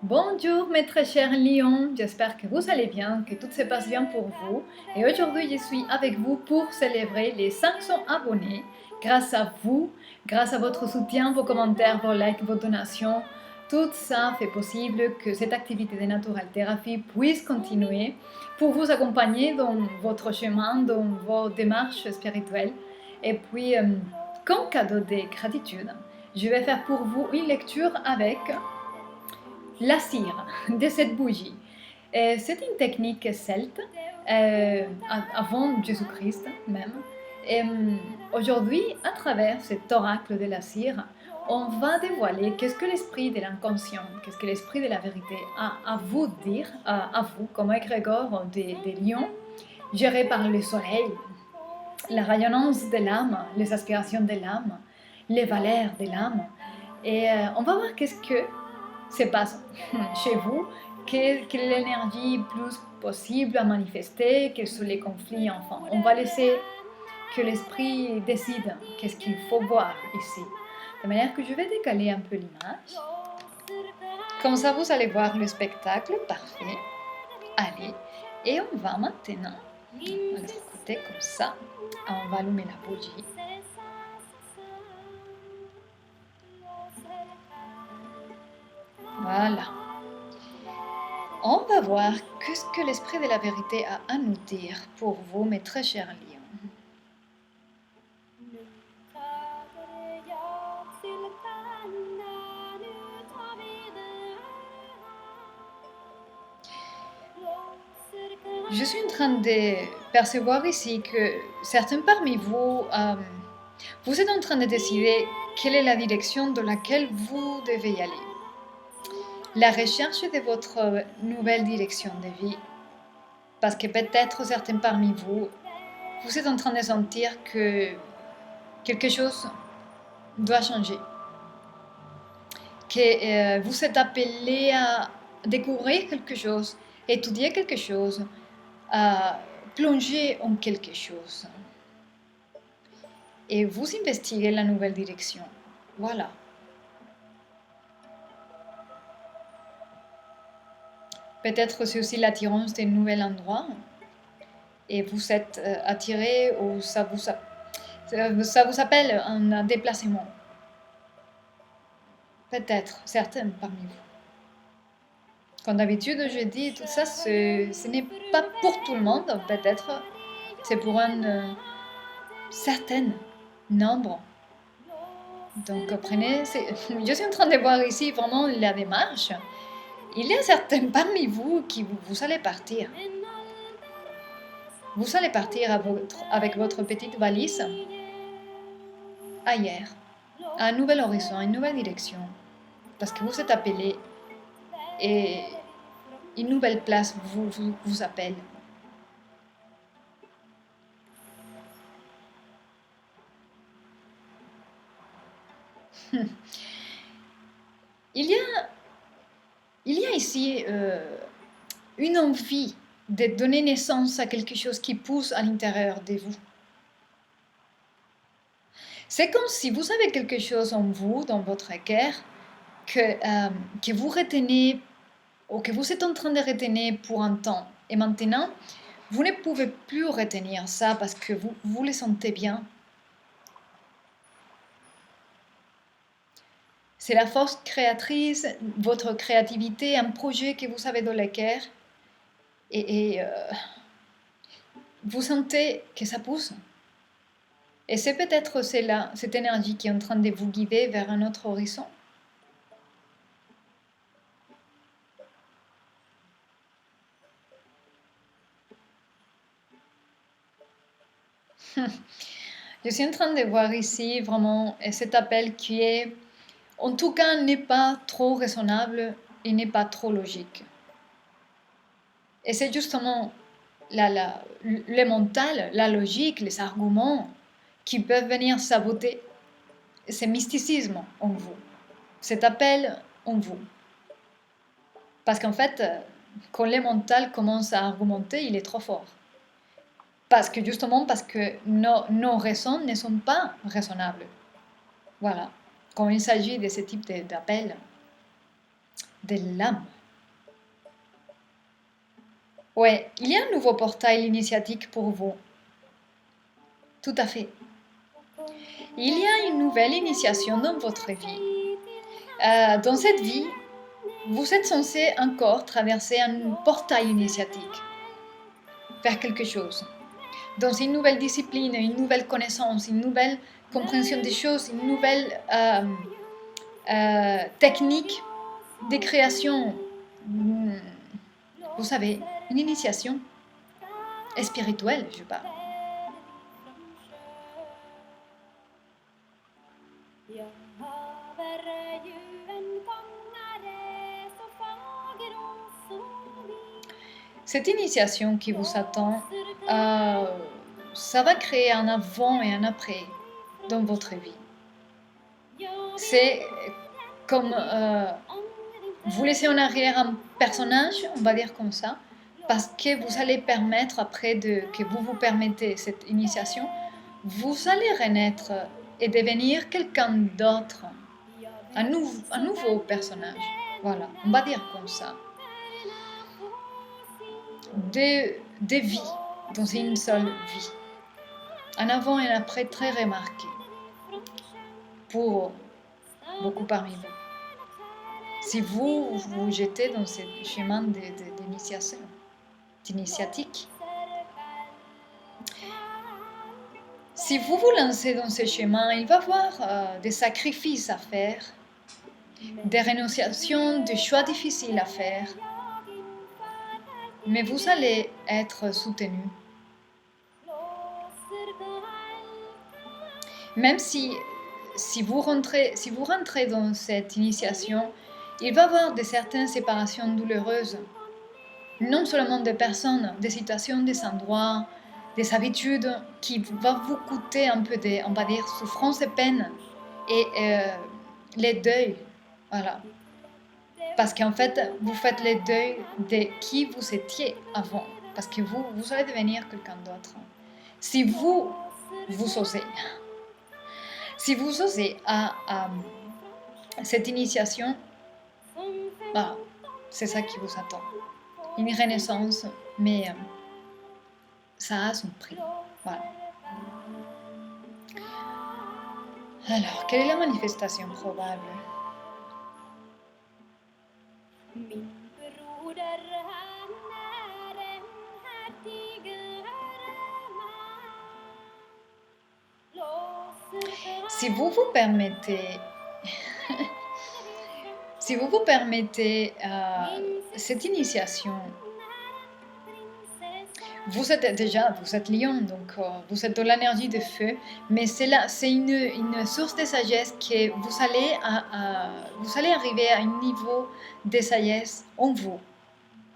Bonjour mes très chers lions, j'espère que vous allez bien, que tout se passe bien pour vous. Et aujourd'hui je suis avec vous pour célébrer les 500 abonnés. Grâce à vous, grâce à votre soutien, vos commentaires, vos likes, vos donations, tout ça fait possible que cette activité de Natural Therapy puisse continuer pour vous accompagner dans votre chemin, dans vos démarches spirituelles. Et puis, comme cadeau de gratitude, je vais faire pour vous une lecture avec la cire de cette bougie. C'est une technique celte, avant Jésus-Christ même. Et aujourd'hui, à travers cet oracle de la cire, on va dévoiler qu'est-ce que l'esprit de l'inconscient, qu'est-ce que l'esprit de la vérité a à vous dire, à vous, comme égrégore des lions, gérés par le soleil, la rayonnance de l'âme, les aspirations de l'âme, les valeurs de l'âme. Et on va voir qu'est-ce que se passe chez vous, quelle est l'énergie plus possible à manifester, quels sont les conflits, enfin. On va laisser que l'esprit décide qu'est-ce qu'il faut voir ici. De manière que je vais décaler un peu l'image. Comme ça, vous allez voir le spectacle. Parfait. Allez. Et on va maintenant, on va mettre de côté comme ça. On va allumer la bougie. Voilà. On va voir qu'est-ce que l'esprit de la vérité a à nous dire pour vous, mes très chers lions. Je suis en train de percevoir ici que certains parmi vous, vous êtes en train de décider quelle est la direction dans laquelle vous devez y aller. La recherche de votre nouvelle direction de vie. Parce que peut-être certains parmi vous, vous êtes en train de sentir que quelque chose doit changer. Que vous êtes appelé à découvrir quelque chose, étudier quelque chose, à plonger en quelque chose. Et vous investiguez la nouvelle direction. Voilà. Peut-être c'est aussi l'attirance d'un nouvel endroit. Et vous êtes attiré ou ça vous appelle un déplacement. Peut-être, certains parmi vous. Comme d'habitude, je dis tout ça, ce n'est pas pour tout le monde, peut-être. C'est pour un certain nombre. Donc prenez, je suis en train de voir ici vraiment la démarche. Il y a certains parmi vous qui vous allez partir. Vous allez partir avec votre petite valise ailleurs, à un nouvel horizon, à une nouvelle direction. Parce que vous êtes appelé et une nouvelle place vous appelle. Il y a ici une envie de donner naissance à quelque chose qui pousse à l'intérieur de vous. C'est comme si vous avez quelque chose en vous, dans votre cœur, que vous retenez ou que vous êtes en train de retenir pour un temps. Et maintenant, vous ne pouvez plus retenir ça parce que vous le sentez bien. C'est la force créatrice, votre créativité, un projet que vous avez dans le cœur. Et vous sentez que ça pousse. Et c'est peut-être cette énergie qui est en train de vous guider vers un autre horizon. Je suis en train de voir ici vraiment cet appel qui est, en tout cas, n'est pas trop raisonnable et n'est pas trop logique. Et c'est justement le mental, la logique, les arguments qui peuvent venir saboter ce mysticisme en vous, cet appel en vous. Parce qu'en fait, quand le mental commence à argumenter, il est trop fort. Parce que nos raisons ne sont pas raisonnables. Voilà. Quand il s'agit de ce type d'appel de l'âme. Ouais, il y a un nouveau portail initiatique pour vous. Tout à fait. Il y a une nouvelle initiation dans votre vie. Dans cette vie, vous êtes censé encore traverser un portail initiatique, faire quelque chose. Dans une nouvelle discipline, une nouvelle connaissance, une nouvelle compréhension des choses, une nouvelle technique de création. Vous savez, une initiation spirituelle, je parle. Cette initiation qui vous attend, ça va créer un avant et un après dans votre vie. C'est comme vous laissez en arrière un personnage, on va dire comme ça, parce que vous allez permettre après que vous vous permettez cette initiation, vous allez renaître et devenir quelqu'un d'autre, un nouveau personnage. Voilà, on va dire comme ça. Deux vies dans une seule vie. Un avant et un après très remarqué pour beaucoup parmi vous. Si vous vous jetez dans ce chemin d'initiatique, si vous vous lancez dans ce chemin, il va y avoir des sacrifices à faire, des renonciations, des choix difficiles à faire, mais vous allez être soutenu. Même si vous rentrez dans cette initiation, il va y avoir certaines séparations douloureuses, non seulement des personnes, des situations, des endroits, des habitudes qui vont vous coûter un peu de, on va dire, souffrance et peine et les deuils, voilà. Parce qu'en fait, vous faites les deuils de qui vous étiez avant, parce que vous allez devenir quelqu'un d'autre. Si vous osez. Si vous osez à cette initiation, bah, c'est ça qui vous attend. Une renaissance, mais ça a son prix. Voilà. Alors, quelle est la manifestation probable? Si vous vous permettez, cette initiation, vous êtes lion, donc vous êtes dans l'énergie de feu, mais c'est une source de sagesse que vous allez arriver à un niveau de sagesse en vous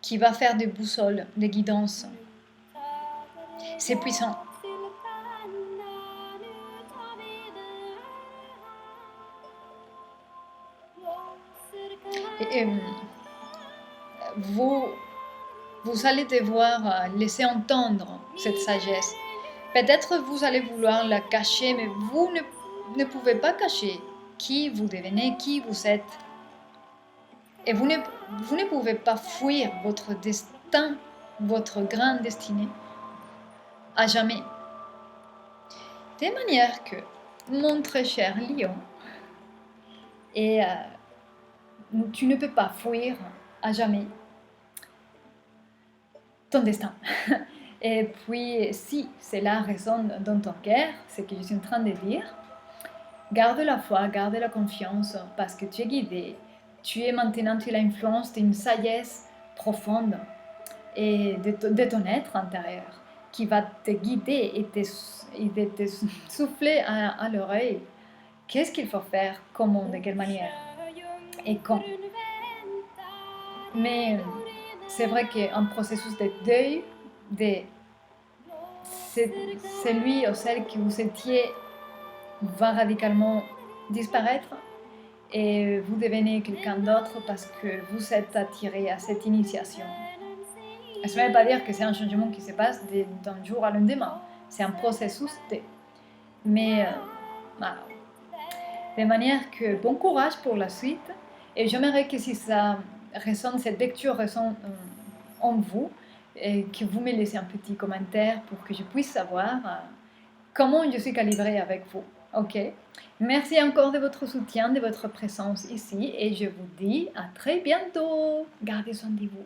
qui va faire des boussoles, des guidances. C'est puissant. Et, vous allez devoir laisser entendre cette sagesse. Peut-être vous allez vouloir la cacher, mais vous ne pouvez pas cacher qui vous devenez, qui vous êtes. Et vous ne pouvez pas fuir votre destin, votre grande destinée, à jamais. De manière que, mon très cher lion, et tu ne peux pas fuir à jamais ton destin. Et puis, si cela résonne dans ton cœur, ce que je suis en train de dire, garde la foi, garde la confiance, parce que tu es guidé. Tu es maintenant sous l'influence d'une sagesse profonde et de ton être intérieur qui va te guider et te souffler à l'oreille. Qu'est-ce qu'il faut faire, comment, de quelle manière et quand. Mais c'est vrai qu'un processus de deuil, celui ou celle que vous étiez va radicalement disparaître et vous devenez quelqu'un d'autre parce que vous êtes attiré à cette initiation. Ça ne veut pas dire que c'est un changement qui se passe d'un jour à lendemain. C'est un processus. Mais voilà. De manière que bon courage pour la suite. Et j'aimerais que si ça résonne, cette lecture résonne en vous, et que vous me laissez un petit commentaire pour que je puisse savoir comment je suis calibrée avec vous. Ok? Merci encore de votre soutien, de votre présence ici et je vous dis à très bientôt. Gardez soin de vous.